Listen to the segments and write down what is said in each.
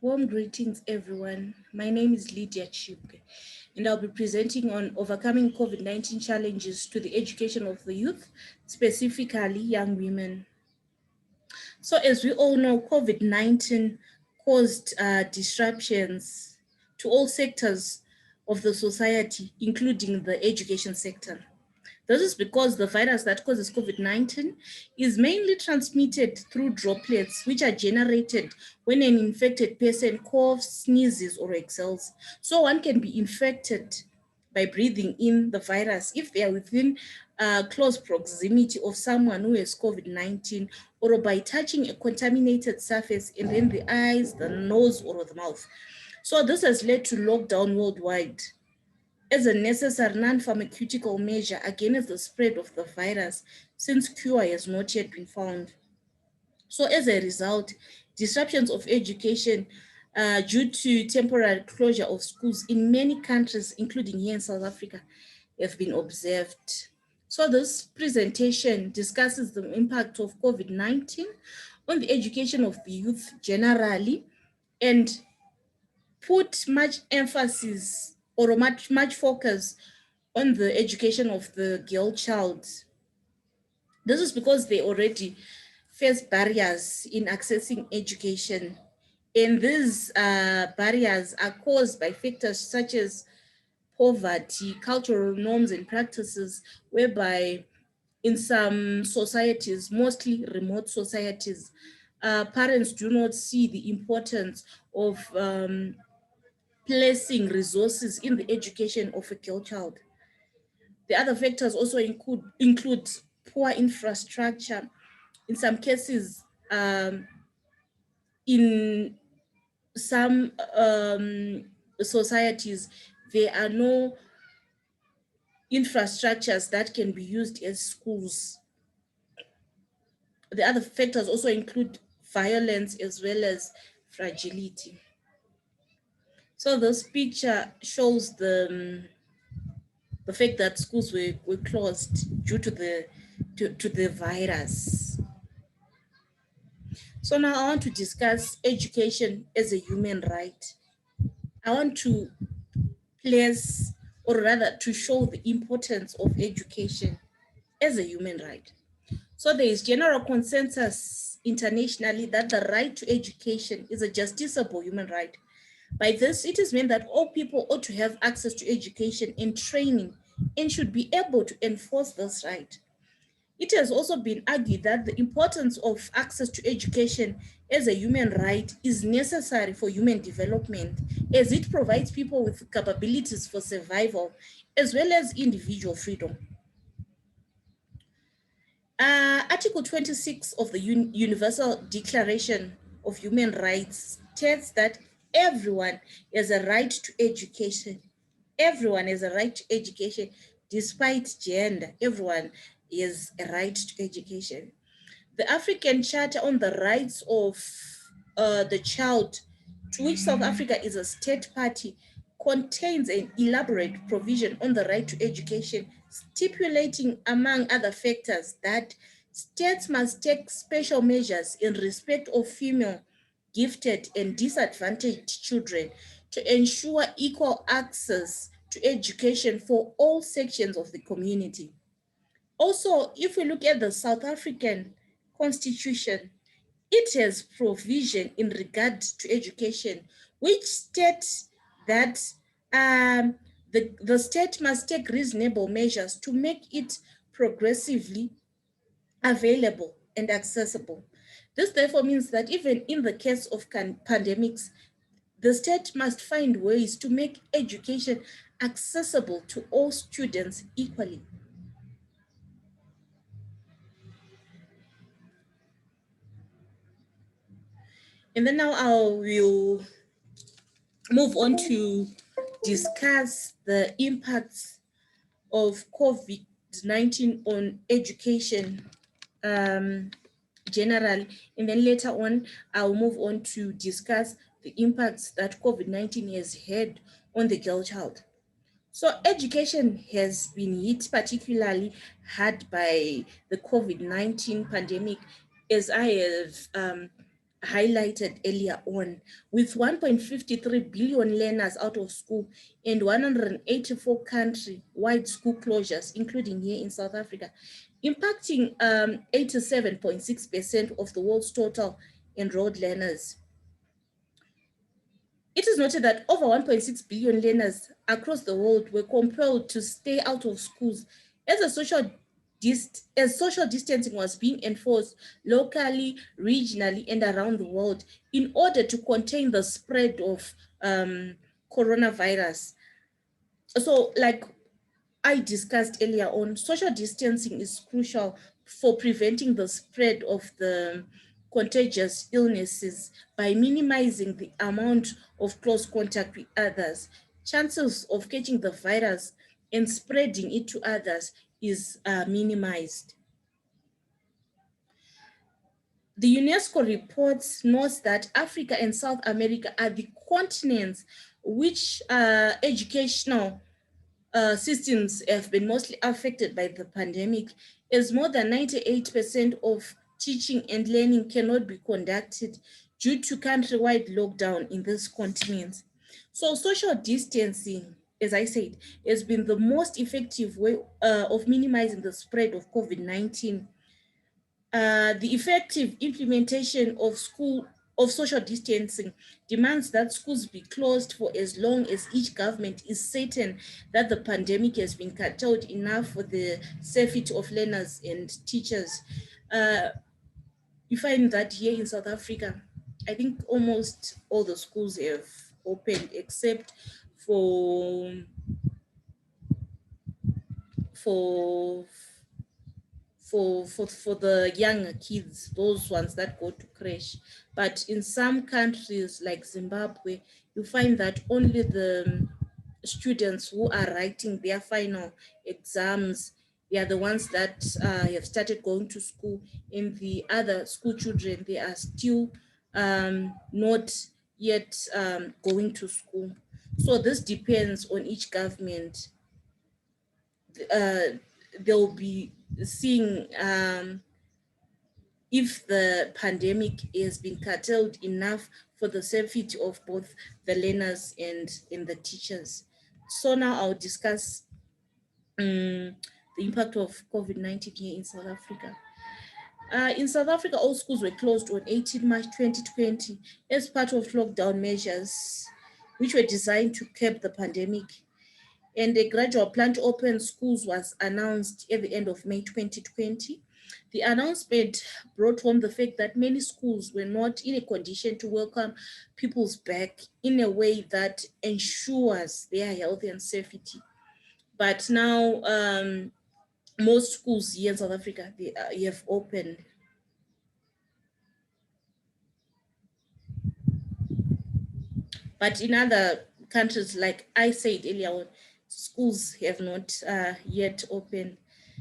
Warm greetings, everyone. My name is Lydia Chibwe, and I'll be presenting on overcoming COVID-19 challenges to the education of the youth, specifically young women. So as we all know, COVID-19 caused disruptions to all sectors of the society, including the education sector. This is because the virus that causes COVID-19 is mainly transmitted through droplets, which are generated when an infected person coughs, sneezes, or exhales. So one can be infected by breathing in the virus if they are within close proximity of someone who has COVID-19, or by touching a contaminated surface and then the eyes, the nose, or the mouth. So this has led to lockdown worldwide as a necessary non-pharmaceutical measure against the spread of the virus, since cure has not yet been found. So as a result, disruptions of education due to temporary closure of schools in many countries, including here in South Africa, have been observed. So this presentation discusses the impact of COVID-19 on the education of the youth generally, and put much emphasis or much focus on the education of the girl child. This is because they already face barriers in accessing education, and these barriers are caused by factors such as poverty, cultural norms and practices, whereby in some societies, mostly remote societies, parents do not see the importance of placing resources in the education of a girl child. The other factors also include poor infrastructure. In some cases, in some societies, there are no infrastructures that can be used as schools. The other factors also include violence as well as fragility. So this picture shows the fact that schools were closed due to the virus. So now I want to discuss education as a human right. I want to place, or rather to show the importance of education as a human right. So there is general consensus internationally that the right to education is a justiciable human right. By this, it is meant that all people ought to have access to education and training and should be able to enforce this right. It has also been argued that the importance of access to education as a human right is necessary for human development, as it provides people with capabilities for survival as well as individual freedom. Article 26 of the Universal Declaration of Human Rights states that everyone has a right to education. Everyone has a right to education, despite gender. Everyone has a right to education. The African Charter on the Rights of the Child, to which South Africa is a state party, contains an elaborate provision on the right to education, stipulating, among other factors, that states must take special measures in respect of female, gifted, and disadvantaged children to ensure equal access to education for all sections of the community. Also, if we look at the South African Constitution, it has provision in regard to education, which states that the state must take reasonable measures to make it progressively available and accessible. This therefore means that even in the case of pandemics, the state must find ways to make education accessible to all students equally. And then now I will move on to discuss the impacts of COVID-19 on education generally. And then later on, I'll move on to discuss the impacts that COVID-19 has had on the girl child. So education has been hit particularly hard by the COVID-19 pandemic, as I have highlighted earlier on, with 1.53 billion learners out of school and 184 country-wide school closures, including here in South Africa, impacting 87.6% of the world's total enrolled learners. It is noted that over 1.6 billion learners across the world were compelled to stay out of schools as social distancing was being enforced locally, regionally, and around the world in order to contain the spread of coronavirus. So, like I discussed earlier on, social distancing is crucial for preventing the spread of the contagious illnesses by minimizing the amount of close contact with others. Chances of catching the virus and spreading it to others is minimized. The UNESCO reports notes that Africa and South America are the continents which educational systems have been mostly affected by the pandemic, as more than 98% of teaching and learning cannot be conducted due to countrywide lockdown in this continent. So social distancing, as I said, has been the most effective way of minimizing the spread of COVID-19. The effective implementation of social distancing demands that schools be closed for as long as each government is certain that the pandemic has been curtailed enough for the safety of learners and teachers. Uh, you find that here in South Africa, I think almost all the schools have opened except for for for the younger kids, those ones that go to crash. But in some countries like Zimbabwe, you find that only the students who are writing their final exams, they are the ones that have started going to school, and the other school children, they are still not yet going to school. So this depends on each government. uh, they'll be seeing if the pandemic has been curtailed enough for the safety of both the learners and the teachers. So now I'll discuss the impact of COVID-19 here in South Africa. In South Africa, all schools were closed on 18 March 2020 as part of lockdown measures, which were designed to curb the pandemic, and a gradual plan to open schools was announced at the end of May 2020. The announcement brought home the fact that many schools were not in a condition to welcome pupils back in a way that ensures their health and safety. But now, most schools here in South Africa, they have opened. But in other countries, like I said earlier on, schools have not yet opened.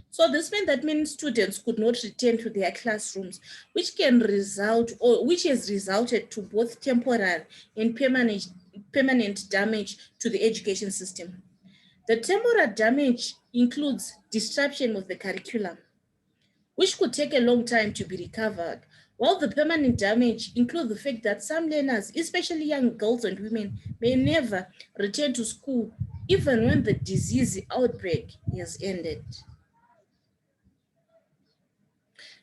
So this meant that many students could not return to their classrooms, which can result, or which has resulted to both temporary and permanent damage to the education system. The temporary damage includes disruption of the curriculum, which could take a long time to be recovered, while the permanent damage includes the fact that some learners, especially young girls and women, may never return to school even when the disease outbreak has ended.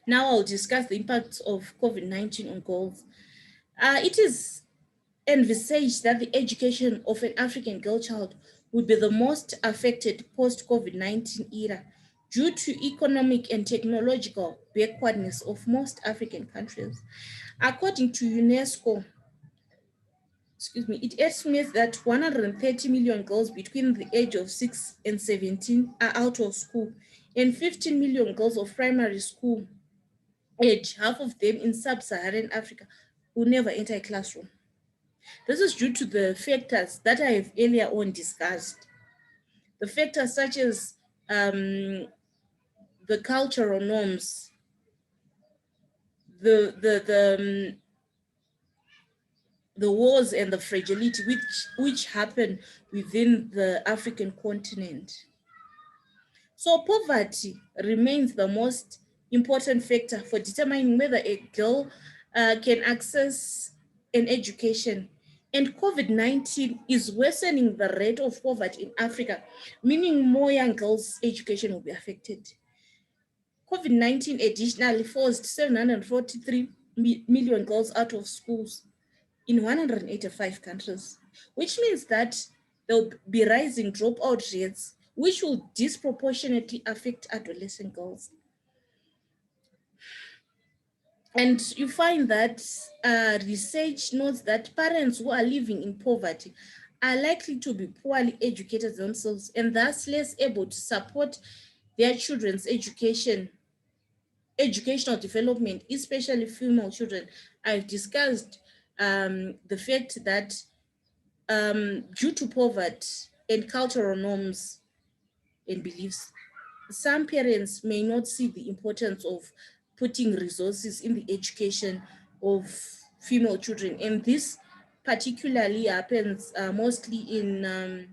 Now I'll discuss the impacts of COVID-19 on girls. It is envisaged that the education of an African girl child would be the most affected post-COVID-19 era due to economic and technological backwardness of most African countries. According to UNESCO, it estimates that 130 million girls between the age of 6 and 17 are out of school, and 15 million girls of primary school age, half of them in sub-Saharan Africa, who never enter a classroom. This is due to the factors that I have earlier on discussed. The factors such as the cultural norms, the the wars and the fragility which happen within the African continent. So poverty remains the most important factor for determining whether a girl can access an education. And COVID-19 is worsening the rate of poverty in Africa, meaning more young girls' education will be affected. COVID-19 additionally forced 743 million girls out of schools in 185 countries, which means that there'll be rising dropout rates, which will disproportionately affect adolescent girls. And you find that research notes that parents who are living in poverty are likely to be poorly educated themselves and thus less able to support their children's educational development, especially female children. I've discussed the fact that due to poverty and cultural norms and beliefs, some parents may not see the importance of putting resources in the education of female children. And this particularly happens mostly in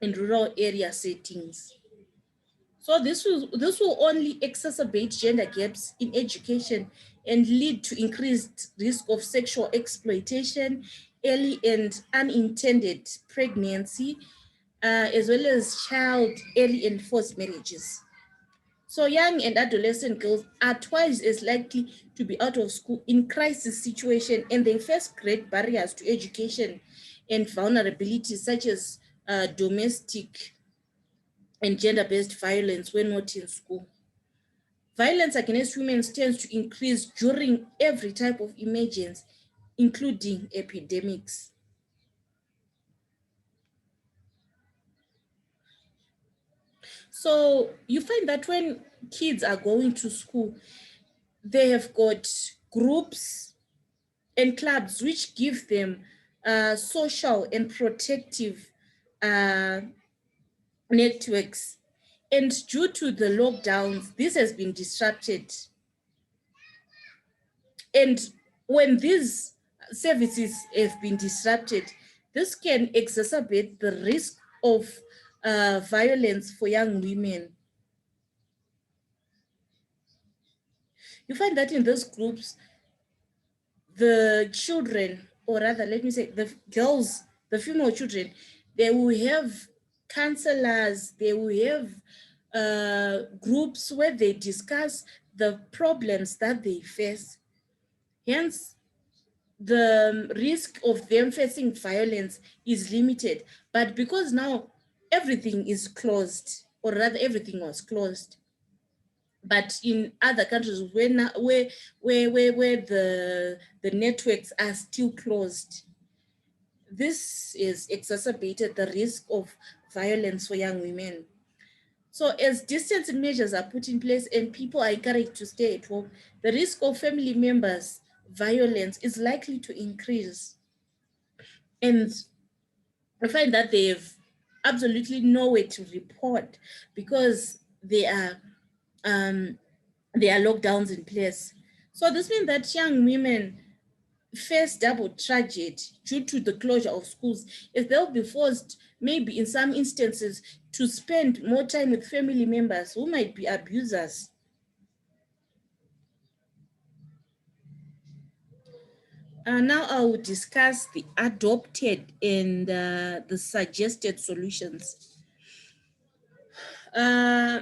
rural area settings. So this will only exacerbate gender gaps in education and lead to increased risk of sexual exploitation, early and unintended pregnancy, as well as child early and forced marriages. So young and adolescent girls are twice as likely to be out of school in crisis situation, and they face great barriers to education and vulnerabilities such as domestic and gender-based violence when not in school. Violence against women tends to increase during every type of emergency, including epidemics. So you find that when kids are going to school, they have got groups and clubs which give them social and protective uh, networks. And due to the lockdowns, this has been disrupted. And when these services have been disrupted, this can exacerbate the risk of violence for young women. You find that in those groups, the children, or rather, let me say, the girls, the female children, they will have counselors, they will have groups where they discuss the problems that they face. Hence, the risk of them facing violence is limited. But because now everything is closed, or rather everything was closed, but in other countries where the networks are still closed, this is exacerbated the risk of violence for young women. So as distancing measures are put in place and people are encouraged to stay at home, the risk of family members violence is likely to increase. And I find that they have absolutely nowhere to report because um, there are lockdowns in place. So this means that young women face double tragedy due to the closure of schools, as they'll be forced, maybe in some instances, to spend more time with family members who might be abusers. Now I will discuss the adopted and the suggested solutions. Uh,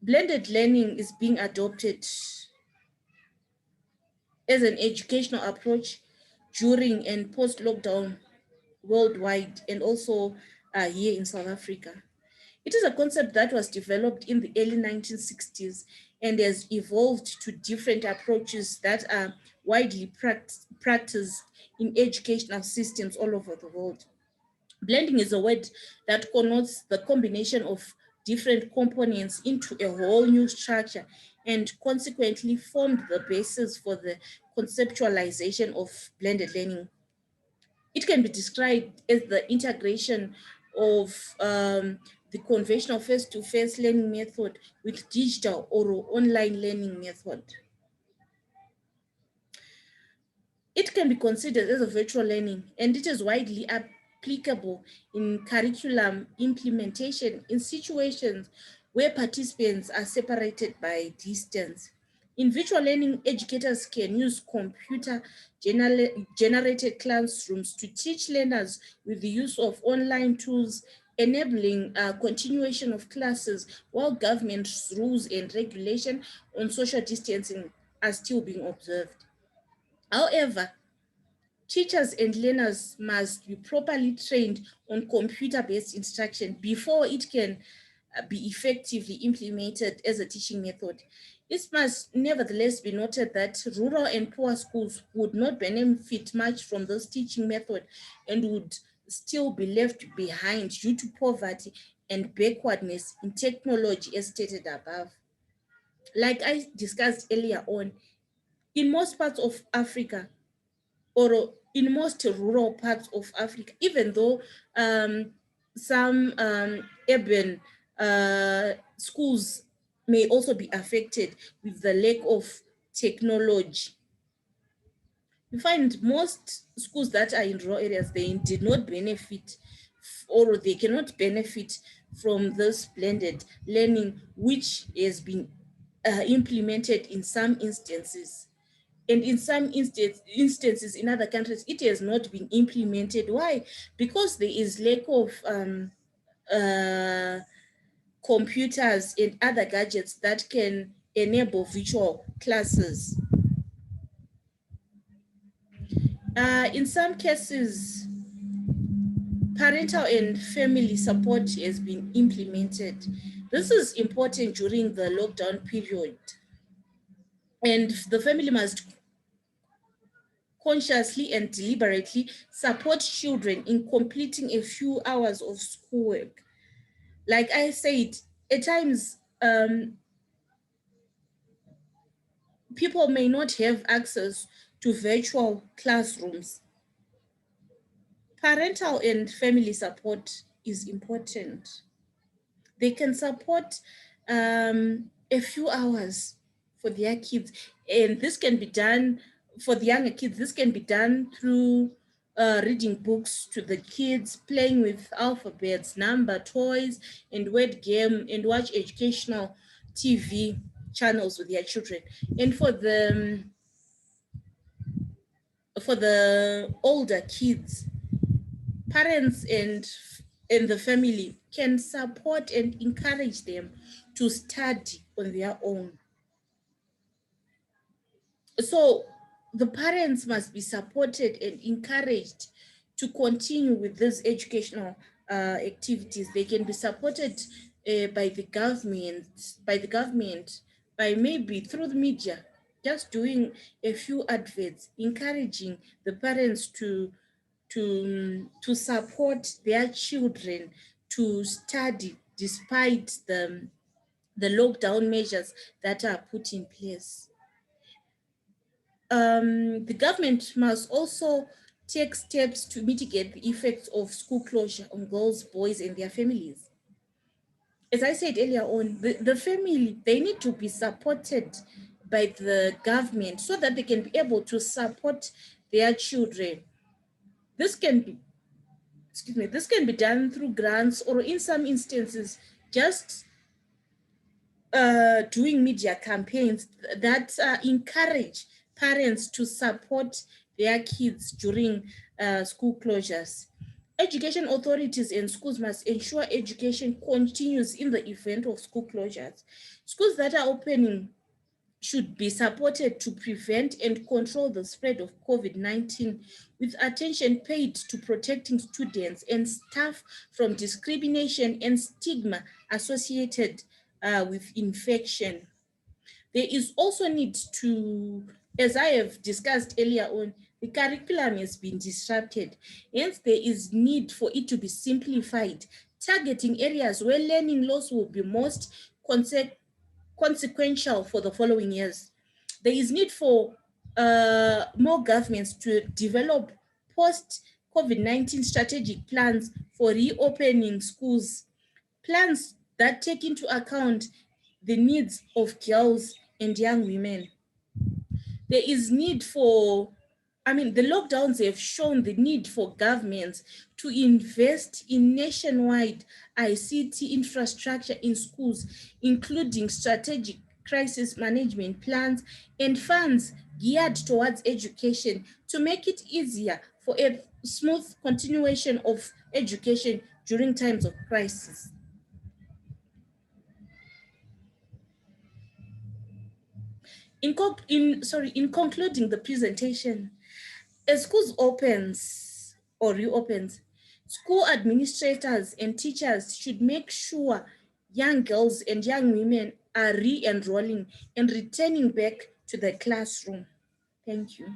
Blended learning is being adopted as an educational approach during and post lockdown worldwide, and also here in South Africa. It is a concept that was developed in the early 1960s and has evolved to different approaches that are widely practiced in educational systems all over the world. Blending is a word that connotes the combination of different components into a whole new structure and consequently formed the basis for the conceptualization of blended learning. It can be described as the integration of the conventional face-to-face learning method with digital or online learning method. It can be considered as a virtual learning, and it is widely applicable in curriculum implementation in situations where participants are separated by distance. In virtual learning, educators can use computer-generated classrooms to teach learners with the use of online tools, enabling continuation of classes while government rules and regulation on social distancing are still being observed. However, teachers and learners must be properly trained on computer-based instruction before it can be effectively implemented as a teaching method. It must nevertheless be noted that rural and poor schools would not benefit much from this teaching method and would still be left behind due to poverty and backwardness in technology as stated above. Like I discussed earlier on, in most parts of Africa, or in most rural parts of Africa, even though some urban schools may also be affected with the lack of technology. You find most schools that are in rural areas, they did not benefit or they cannot benefit from this blended learning, which has been implemented in some instances. And in some instances in other countries, it has not been implemented. Why? Because there is lack of uh, computers and other gadgets that can enable virtual classes. In some cases, parental and family support has been implemented. This is important during the lockdown period. And the family must consciously and deliberately support children in completing a few hours of schoolwork. Like I said, at times people may not have access to virtual classrooms. Parental and family support is important. They can support a few hours for their kids, and this can be done for the younger kids. This can be done through reading books to the kids, playing with alphabets, number toys, and word game, and watch educational TV channels with their children. And for the older kids, parents and the family can support and encourage them to study on their own. So the parents must be supported and encouraged to continue with these educational activities. They can be supported by the government, by maybe through the media, just doing a few adverts, encouraging the parents to support their children to study despite the lockdown measures that are put in place. The government must also take steps to mitigate the effects of school closure on girls, boys, and their families. As I said earlier on, the family, they need to be supported by the government so that they can be able to support their children. This can be, this can be done through grants, or in some instances, just doing media campaigns that encourage parents to support their kids during school closures. Education authorities and schools must ensure education continues in the event of school closures. Schools that are opening should be supported to prevent and control the spread of COVID-19, with attention paid to protecting students and staff from discrimination and stigma associated with infection. There is also need to, as I have discussed earlier on, the curriculum has been disrupted. Hence, there is need for it to be simplified, targeting areas where learning loss will be most consequential for the following years. There is need for more governments to develop post-COVID-19 strategic plans for reopening schools, plans that take into account the needs of girls and young women. There is need for, the lockdowns have shown the need for governments to invest in nationwide ICT infrastructure in schools, including strategic crisis management plans, and funds geared towards education to make it easier for a smooth continuation of education during times of crisis. In concluding the presentation, as schools opens or reopens, school administrators and teachers should make sure young girls and young women are re-enrolling and returning back to the classroom. Thank you.